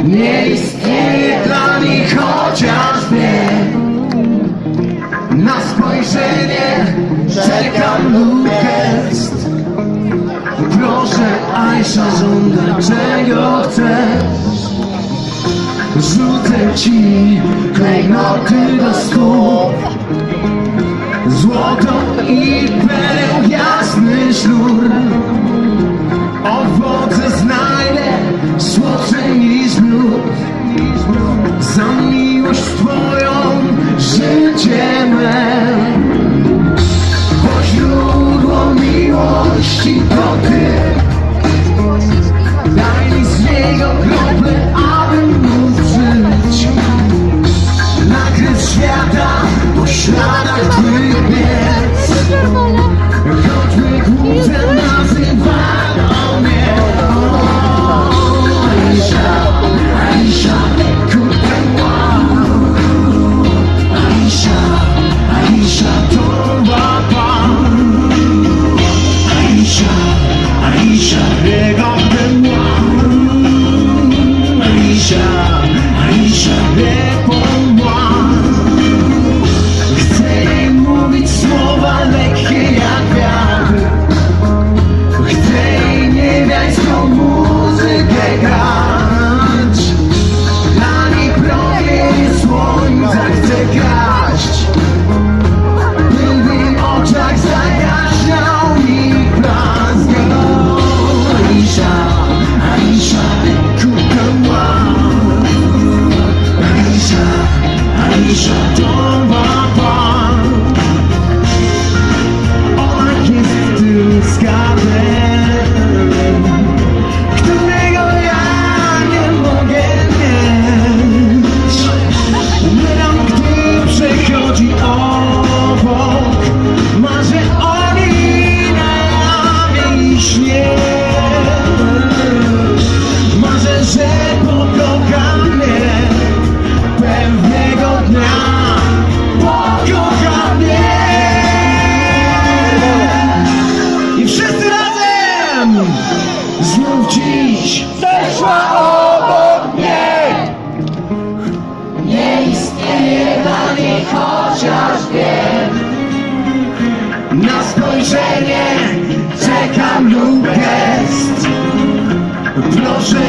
nie istnieje dla nich, chociaż wiem. Na spojrzenie czekam lub gest. Proszę, Aisha, żądaj czego chcesz. Rzucę ci klejnoty do stóp, złoto i pereł, jasny sznur. Owoce znajdę słodsze niż miód. Za miłość twoją życie me, bo źródło miłości to ty. Daj mi z niego krople, abym mógł żyć. Nakryć świata po śladach twych piec. Choćby głupce nazywano mnie. Aisha, Aisha, kurde wow. Aisha, Aisha, to łapa. Aisha, Aisha, regardez moi. Aisha, Aisha, réponds-moi. Chcę jej mówić słowa lekkie jak wiatr. Chcę jej niebiańską muzykę grać. Dla niej promień słońca chcę kraść. By w jej oczach zajaśniał mi blask. Aisha, Aisha, écoute-moi. Aisha, Aisha, t'en vas pas. Ona jest tym skarbem, którego ja nie mogę mieć. Umieram, gdy przechodzi obok. Marzę o niej na jawie i śnie. Marzę, że pokocha mnie pewnego dnia. Pokocha mnie. I wszyscy razem znów dziś zeszła obok mnie. Nie istnieje dla niej, chociaż wiem. Na spojrzenie czekam lub gest. Proszę,